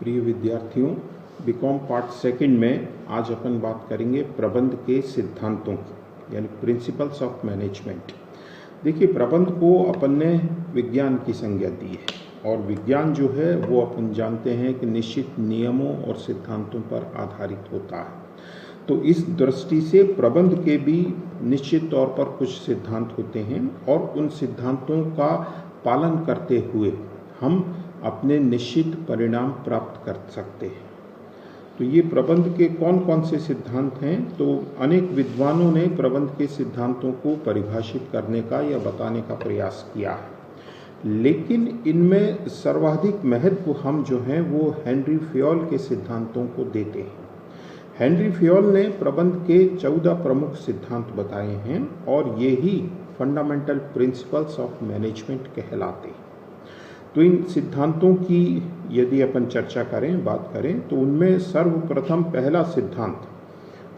प्रिय विद्यार्थियों, BCom part second में आज अपन बात करेंगे प्रबंध के सिद्धांतों की, यानी प्रिंसिपल्स ऑफ मैनेजमेंट। देखिए, प्रबंध को अपन ने विज्ञान की संज्ञा दी है और विज्ञान जो है वो अपन जानते हैं कि निश्चित नियमों और सिद्धांतों पर आधारित होता है। तो इस दृष्टि से प्रबंध के भी निश्चित तौर पर कुछ सिद्धांत होते हैं और उन सिद्धांतों का पालन करते हुए हम अपने निश्चित परिणाम प्राप्त कर सकते हैं। तो ये प्रबंध के कौन कौन से सिद्धांत हैं? तो अनेक विद्वानों ने प्रबंध के सिद्धांतों को परिभाषित करने का या बताने का प्रयास किया है, लेकिन इनमें सर्वाधिक महत्व हम जो हैं वो हेनरी फयोल के सिद्धांतों को देते हैं। हेनरी फयोल ने प्रबंध के 14 प्रमुख सिद्धांत बताए हैं और ये ही फंडामेंटल प्रिंसिपल्स ऑफ मैनेजमेंट कहलाते हैं। तो इन सिद्धांतों की यदि अपन चर्चा करें, बात करें, तो उनमें सर्वप्रथम पहला सिद्धांत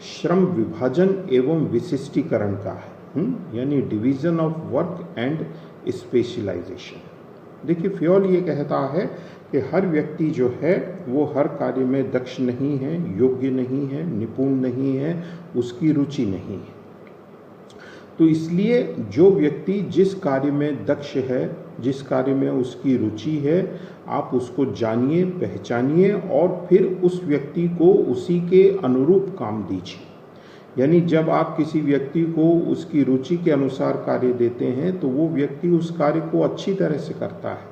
श्रम विभाजन एवं विशिष्टीकरण का है, यानी division of work and specialisation. देखिए, फयोल ये कहता है कि हर व्यक्ति जो है वो हर कार्य में दक्ष नहीं है, योग्य नहीं है, निपुण नहीं है, उसकी रुचि नहीं है। तो इसलिए जो व्यक्ति जिस कार्य में दक्ष है, जिस कार्य में उसकी रुचि है, आप उसको जानिए, पहचानिए और फिर उस व्यक्ति को उसी के अनुरूप काम दीजिए। यानी जब आप किसी व्यक्ति को उसकी रुचि के अनुसार कार्य देते हैं तो वो व्यक्ति उस कार्य को अच्छी तरह से करता है,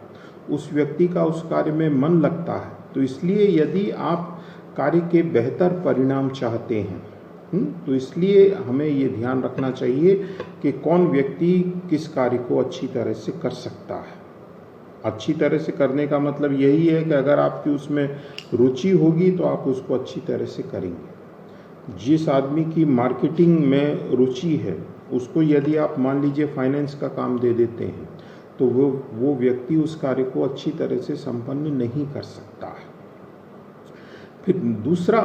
उस व्यक्ति का उस कार्य में मन लगता है। तो इसलिए यदि आप कार्य के बेहतर परिणाम चाहते हैं तो इसलिए हमें ये ध्यान रखना चाहिए कि कौन व्यक्ति किस कार्य को अच्छी तरह से कर सकता है। अच्छी तरह से करने का मतलब यही है कि अगर आपकी उसमें रुचि होगी तो आप उसको अच्छी तरह से करेंगे। जिस आदमी की मार्केटिंग में रुचि है उसको यदि आप मान लीजिए फाइनेंस का काम दे देते हैं तो वो व्यक्ति उस कार्य को अच्छी तरह से संपन्न नहीं कर सकता है। फिर दूसरा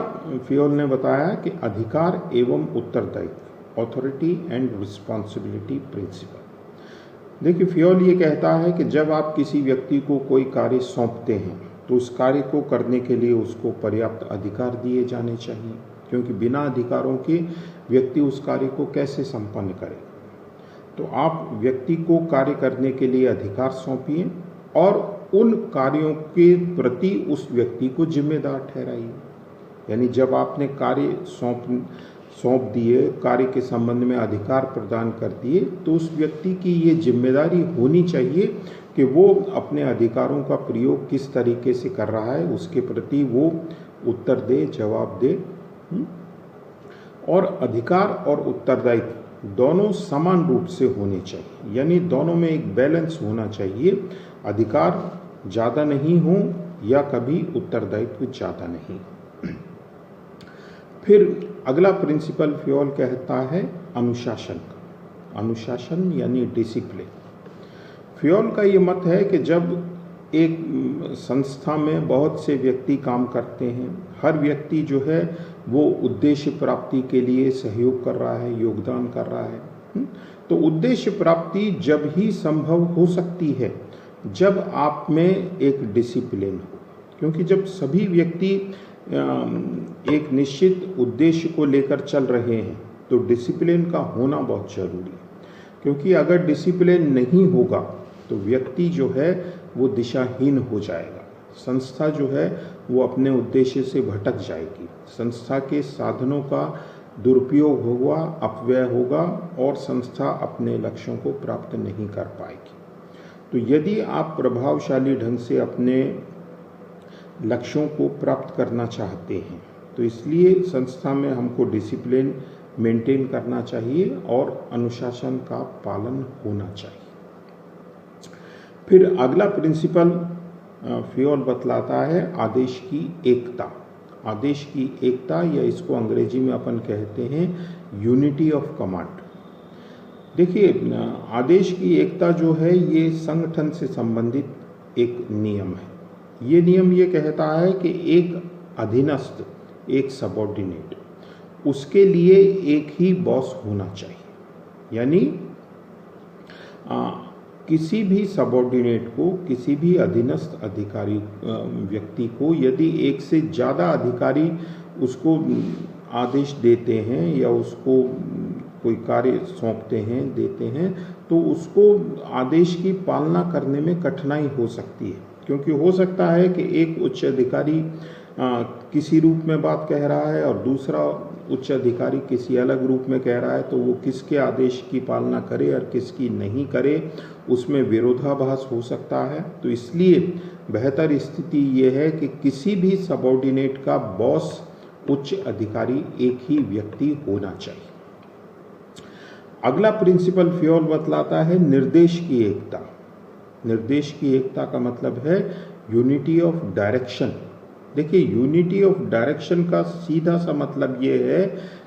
फयोल ने बताया कि अधिकार एवं उत्तरदायित्व, ऑथोरिटी एंड रिस्पॉन्सिबिलिटी प्रिंसिपल। देखिए, फयोल ये कहता है कि जब आप किसी व्यक्ति को कोई कार्य सौंपते हैं तो उस कार्य को करने के लिए उसको पर्याप्त अधिकार दिए जाने चाहिए, क्योंकि बिना अधिकारों के व्यक्ति उस कार्य को कैसे संपन्न करे। तो आप व्यक्ति को कार्य करने के लिए अधिकार सौंपिए और उन कार्यों के प्रति उस व्यक्ति को जिम्मेदार ठहराइए। यानी जब आपने कार्य सौंप दिए, कार्य के संबंध में अधिकार प्रदान कर दिए, तो उस व्यक्ति की ये जिम्मेदारी होनी चाहिए कि वो अपने अधिकारों का प्रयोग किस तरीके से कर रहा है, उसके प्रति वो उत्तर दे, जवाब दे। और अधिकार और उत्तरदायित्व दोनों समान रूप से होने चाहिए, यानी दोनों में एक बैलेंस होना चाहिए। अधिकार ज़्यादा नहीं हो या कभी उत्तरदायित्व ज़्यादा नहीं। फिर अगला प्रिंसिपल फयोल कहता है अनुशासन। अनुशासन यानी डिसिप्लिन। फयोल का ये मत है कि जब एक संस्था में बहुत से व्यक्ति काम करते हैं, हर व्यक्ति जो है वो उद्देश्य प्राप्ति के लिए सहयोग कर रहा है, योगदान कर रहा है, तो उद्देश्य प्राप्ति जब ही संभव हो सकती है जब आप में एक डिसिप्लिन हो। क्योंकि जब सभी व्यक्ति एक निश्चित उद्देश्य को लेकर चल रहे हैं तो डिसिप्लिन का होना बहुत जरूरी है। क्योंकि अगर डिसिप्लिन नहीं होगा तो व्यक्ति जो है वो दिशाहीन हो जाएगा, संस्था जो है वो अपने उद्देश्य से भटक जाएगी, संस्था के साधनों का दुरुपयोग होगा, अपव्यय होगा और संस्था अपने लक्ष्यों को प्राप्त नहीं कर पाएगी। तो यदि आप प्रभावशाली ढंग से अपने लक्ष्यों को प्राप्त करना चाहते हैं तो इसलिए संस्था में हमको डिसिप्लिन मेंटेन करना चाहिए और अनुशासन का पालन होना चाहिए। फिर अगला प्रिंसिपल फयोल बतलाता है आदेश की एकता। आदेश की एकता, या इसको अंग्रेजी में अपन कहते हैं यूनिटी ऑफ कमांड। देखिए, आदेश की एकता जो है ये संगठन से संबंधित एक नियम है। ये नियम ये कहता है कि एक अधीनस्थ, एक सबऑर्डिनेट, उसके लिए एक ही बॉस होना चाहिए। यानी किसी भी सबऑर्डिनेट को, किसी भी अधीनस्थ अधिकारी व्यक्ति को यदि एक से ज़्यादा अधिकारी उसको आदेश देते हैं या उसको कोई कार्य सौंपते हैं, देते हैं, तो उसको आदेश की पालना करने में कठिनाई हो सकती है, क्योंकि हो सकता है कि एक उच्च अधिकारी किसी रूप में बात कह रहा है और दूसरा उच्च अधिकारी किसी अलग रूप में कह रहा है, तो वो किसके आदेश की पालना करे और किसकी नहीं करे, उसमें विरोधाभास हो सकता है। तो इसलिए बेहतर स्थिति ये है कि किसी भी सबऑर्डिनेट का बॉस, उच्च अधिकारी एक ही व्यक्ति होना चाहिए। अगला प्रिंसिपल फ्योल बतलाता है निर्देश की एकता। निर्देश की एकता का मतलब है यूनिटी ऑफ डायरेक्शन। देखिए, यूनिटी ऑफ डायरेक्शन का सीधा सा मतलब ये है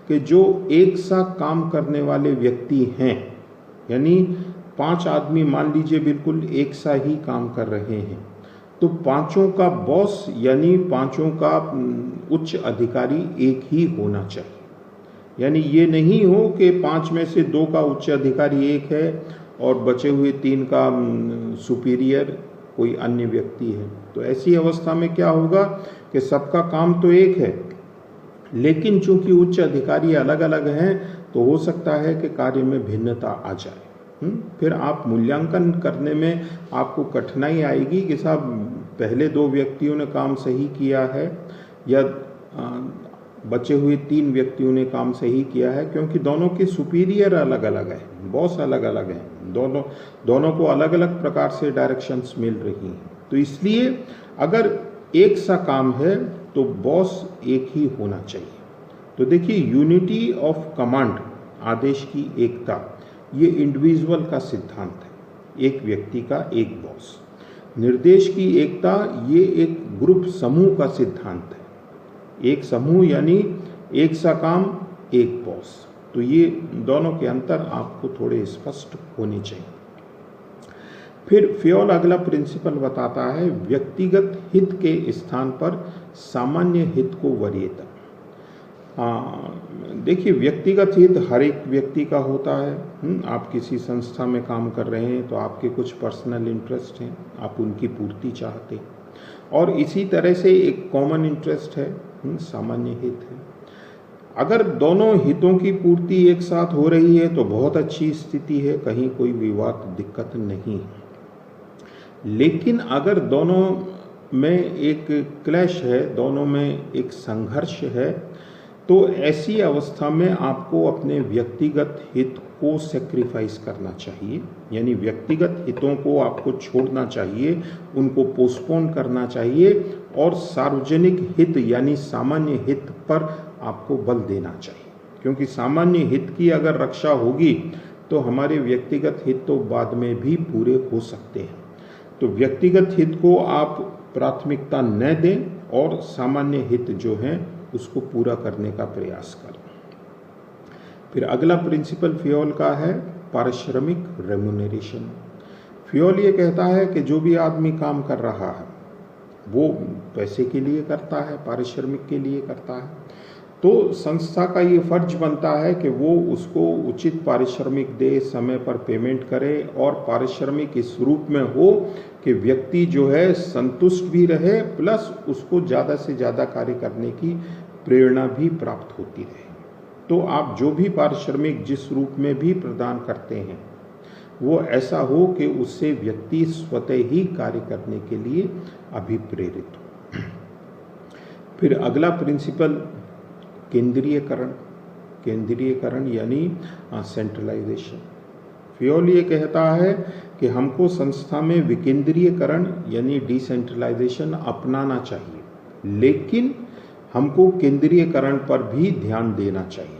कि जो एक सा काम करने वाले व्यक्ति हैं, यानी 5 आदमी मान लीजिए बिल्कुल एक सा ही काम कर रहे हैं, तो पांचों का बॉस यानी पांचों का उच्च अधिकारी एक ही होना चाहिए। यानी ये नहीं हो कि 5 में से 2 का उच्च अधिकारी एक है और बचे हुए 3 का सुपीरियर कोई अन्य व्यक्ति है। तो ऐसी अवस्था में क्या होगा कि सबका काम तो एक है, लेकिन चूंकि उच्च अधिकारी अलग अलग हैं तो हो सकता है कि कार्य में भिन्नता आ जाए। फिर आप मूल्यांकन करने में आपको कठिनाई आएगी कि साहब पहले 2 व्यक्तियों ने काम सही किया है या बचे हुए 3 व्यक्तियों ने काम सही किया है, क्योंकि दोनों के सुपीरियर अलग अलग है, बॉस अलग अलग हैं, दोनों को अलग अलग प्रकार से डायरेक्शंस मिल रही हैं। तो इसलिए अगर एक सा काम है तो बॉस एक ही होना चाहिए। तो देखिए, यूनिटी ऑफ कमांड, आदेश की एकता, ये इंडिविजुअल का सिद्धांत है, एक व्यक्ति का एक बॉस। निर्देश की एकता, ये एक ग्रुप समूह का सिद्धांत है, एक समूह यानी एक सा काम एक बॉस। तो ये दोनों के अंतर आपको थोड़े स्पष्ट होने चाहिए। फिर फ्योल अगला प्रिंसिपल बताता है व्यक्तिगत हित के स्थान पर सामान्य हित को वरीयता। देखिए, व्यक्तिगत हित हर एक व्यक्ति का होता है। आप किसी संस्था में काम कर रहे हैं तो आपके कुछ पर्सनल इंटरेस्ट हैं, आप उनकी पूर्ति चाहते हैं, और इसी तरह से एक कॉमन इंटरेस्ट है, सामान्य हित है। अगर दोनों हितों की पूर्ति एक साथ हो रही है तो बहुत अच्छी स्थिति है, कहीं कोई विवाद दिक्कत नहीं है। लेकिन अगर दोनों में एक क्लैश है, दोनों में एक संघर्ष है, तो ऐसी अवस्था में आपको अपने व्यक्तिगत हित को सेक्रीफाइस करना चाहिए, यानी व्यक्तिगत हितों को आपको छोड़ना चाहिए, उनको पोस्टपोन करना चाहिए और सार्वजनिक हित यानी सामान्य हित पर आपको बल देना चाहिए। क्योंकि सामान्य हित की अगर रक्षा होगी तो हमारे व्यक्तिगत हित तो बाद में भी पूरे हो सकते हैं। तो व्यक्तिगत हित को आप प्राथमिकता न दें और सामान्य हित जो है उसको पूरा करने का प्रयास करें। फिर अगला प्रिंसिपल फ्योल का है पारिश्रमिक रेम्यूनरेशन। फ्योल ये कहता है कि जो भी आदमी काम कर रहा है वो पैसे के लिए करता है, पारिश्रमिक के लिए करता है, तो संस्था का ये फर्ज बनता है कि वो उसको उचित पारिश्रमिक दे, समय पर पेमेंट करे, और पारिश्रमिक इस रूप में हो कि व्यक्ति जो है संतुष्ट भी रहे, प्लस उसको ज़्यादा से ज़्यादा कार्य करने की प्रेरणा भी प्राप्त होती रहे। तो आप जो भी पारिश्रमिक जिस रूप में भी प्रदान करते हैं वो ऐसा हो कि उससे व्यक्ति स्वतः ही कार्य करने के लिए अभिप्रेरित हो। फिर अगला प्रिंसिपल केंद्रीयकरण। केंद्रीयकरण यानी सेंट्रलाइजेशन। फ्योल ये कहता है कि हमको संस्था में विकेंद्रीयकरण यानी डिसेंट्रलाइजेशन अपनाना चाहिए, लेकिन हमको केंद्रीयकरण पर भी ध्यान देना चाहिए।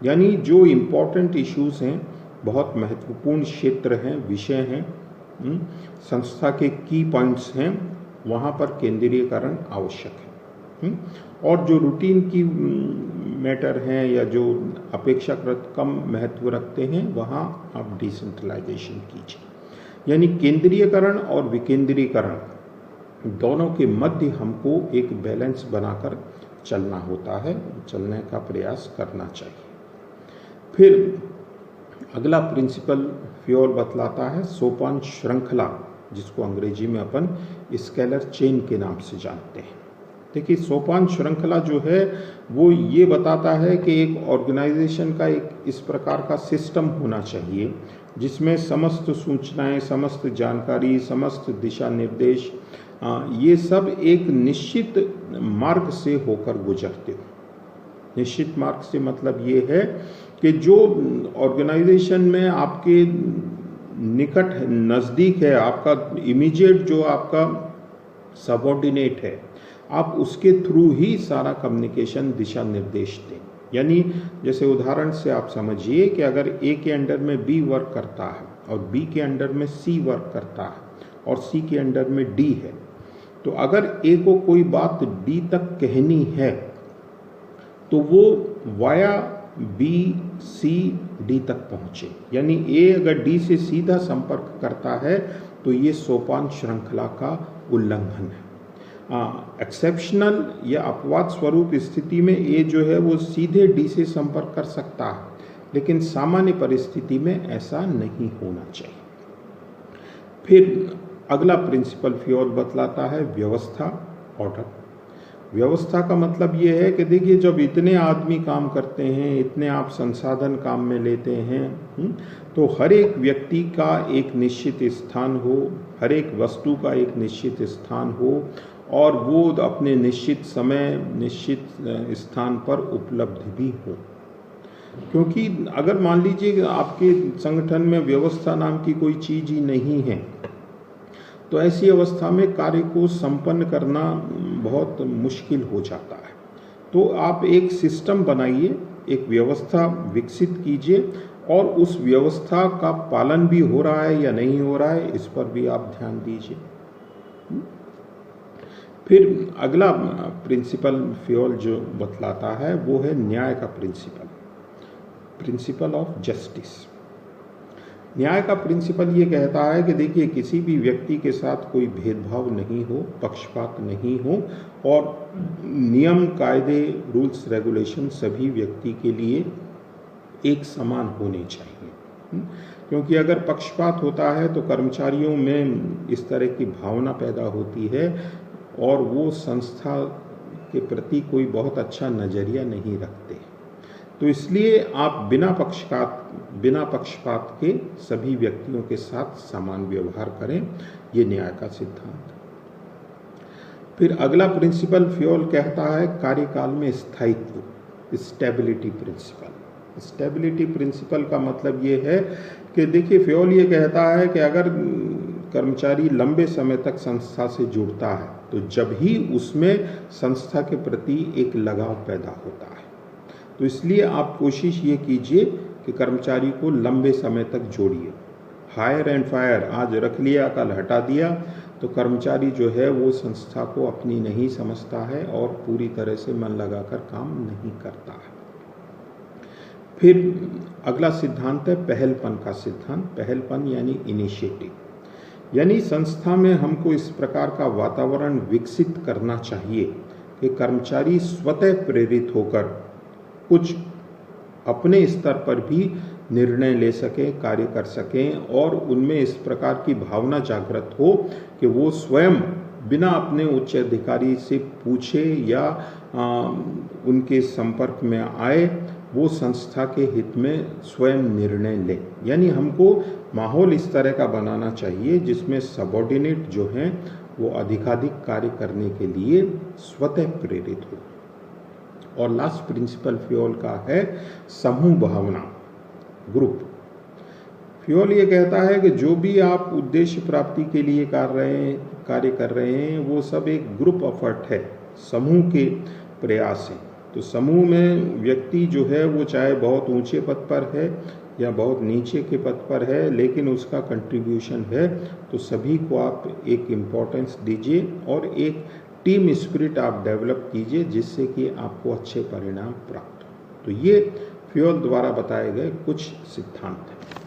यानी जो इम्पोर्टेंट इश्यूज हैं, बहुत महत्वपूर्ण क्षेत्र हैं, विषय हैं, संस्था के की पॉइंट्स हैं, वहाँ पर केंद्रीयकरण आवश्यक है। और जो रूटीन की मैटर हैं या जो अपेक्षाकृत कम महत्व रखते हैं वहाँ आप डिसेंट्रलाइजेशन कीजिए। यानी केंद्रीयकरण और विकेंद्रीकरण दोनों के मध्य हमको एक बैलेंस बनाकर चलना होता है, चलने का प्रयास करना चाहिए। फिर अगला प्रिंसिपल फ्यूल बतलाता है सोपान श्रृंखला, जिसको अंग्रेजी में अपन स्केलर चेन के नाम से जानते हैं। देखिए, सोपान श्रृंखला जो है वो ये बताता है कि एक ऑर्गेनाइजेशन का एक इस प्रकार का सिस्टम होना चाहिए जिसमें समस्त सूचनाएं, समस्त जानकारी, समस्त दिशा निर्देश ये सब एक निश्चित मार्ग से होकर गुजरते हो। निश्चित मार्ग से मतलब ये है कि जो ऑर्गेनाइजेशन में आपके निकट नज़दीक है, आपका इमीडिएट जो आपका सबऑर्डिनेट है, आप उसके थ्रू ही सारा कम्युनिकेशन दिशा निर्देश दें। यानी जैसे उदाहरण से आप समझिए कि अगर ए के अंडर में बी वर्क करता है और बी के अंडर में सी वर्क करता है और सी के अंडर में डी है, तो अगर ए को कोई बात डी तक कहनी है तो वो वाया बी सी डी तक पहुंचे। यानी ए अगर डी से सीधा संपर्क करता है तो ये सोपान श्रृंखला का उल्लंघन है। एक्सेप्शनल या अपवाद स्वरूप स्थिति में ए जो है वो सीधे डी से संपर्क कर सकता है, लेकिन सामान्य परिस्थिति में ऐसा नहीं होना चाहिए। फिर अगला प्रिंसिपल फ्यूल बतलाता है व्यवस्था, ऑर्डर। व्यवस्था का मतलब ये है कि देखिए, जब इतने आदमी काम करते हैं, इतने आप संसाधन काम में लेते हैं, तो हर एक व्यक्ति का एक निश्चित स्थान हो, हर एक वस्तु का एक निश्चित स्थान हो और वो अपने निश्चित समय, निश्चित स्थान पर उपलब्ध भी हो। क्योंकि अगर मान लीजिए आपके संगठन में व्यवस्था नाम की कोई चीज़ ही नहीं है, तो ऐसी अवस्था में कार्य को संपन्न करना बहुत मुश्किल हो जाता है। तो आप एक सिस्टम बनाइए, एक व्यवस्था विकसित कीजिए और उस व्यवस्था का पालन भी हो रहा है या नहीं हो रहा है, इस पर भी आप ध्यान दीजिए। फिर अगला प्रिंसिपल फ्यूल जो बतलाता है वो है न्याय का प्रिंसिपल, प्रिंसिपल ऑफ जस्टिस। न्याय का प्रिंसिपल ये कहता है कि देखिए, किसी भी व्यक्ति के साथ कोई भेदभाव नहीं हो, पक्षपात नहीं हो और नियम, कायदे, रूल्स, रेगुलेशन सभी व्यक्ति के लिए एक समान होने चाहिए। क्योंकि अगर पक्षपात होता है तो कर्मचारियों में इस तरह की भावना पैदा होती है और वो संस्था के प्रति कोई बहुत अच्छा नज़रिया नहीं रखते। तो इसलिए आप बिना पक्षपात के सभी व्यक्तियों के साथ समान व्यवहार करें, ये न्याय का सिद्धांत। फिर अगला प्रिंसिपल फ्यूल कहता है कार्यकाल में स्थायित्व, स्टेबिलिटी प्रिंसिपल। स्टेबिलिटी प्रिंसिपल का मतलब ये है कि देखिए, फ्यूल ये कहता है कि अगर कर्मचारी लंबे समय तक संस्था से जुड़ता है तो जब ही उसमें संस्था के प्रति एक लगाव पैदा होता है। तो इसलिए आप कोशिश ये कीजिए कि कर्मचारी को लंबे समय तक जोड़िए। हायर एंड फायर, आज रख लिया कल हटा दिया, तो कर्मचारी जो है वो संस्था को अपनी नहीं समझता है और पूरी तरह से मन लगाकर काम नहीं करता है। फिर अगला सिद्धांत है पहलपन का सिद्धांत। पहलपन यानी इनिशिएटिव, यानी संस्था में हमको इस प्रकार का वातावरण विकसित करना चाहिए कि कर्मचारी स्वतः प्रेरित होकर कुछ अपने स्तर पर भी निर्णय ले सकें, कार्य कर सकें और उनमें इस प्रकार की भावना जागृत हो कि वो स्वयं बिना अपने उच्च अधिकारी से पूछे या उनके संपर्क में आए, वो संस्था के हित में स्वयं निर्णय ले। यानी हमको माहौल इस तरह का बनाना चाहिए जिसमें सबऑर्डिनेट जो हैं वो अधिकाधिक कार्य करने के लिए स्वतः प्रेरित हो। और लास्ट प्रिंसिपल फ्यूल का है समूह भावना, ग्रुप। फ्यूल ये कहता है कि जो भी आप उद्देश्य प्राप्ति के लिए कार्य कर रहे हैं वो सब एक ग्रुप एफर्ट है, समूह के प्रयास हैं। तो समूह में व्यक्ति जो है वो चाहे बहुत ऊंचे पद पर है या बहुत नीचे के पद पर है, लेकिन उसका कंट्रीब्यूशन है, तो सभी को आप एक इम्पोर्टेंस दीजिए और एक टीम स्पिरिट आप डेवलप कीजिए जिससे कि आपको अच्छे परिणाम प्राप्त हो। तो ये फ्यूल द्वारा बताए गए कुछ सिद्धांत हैं।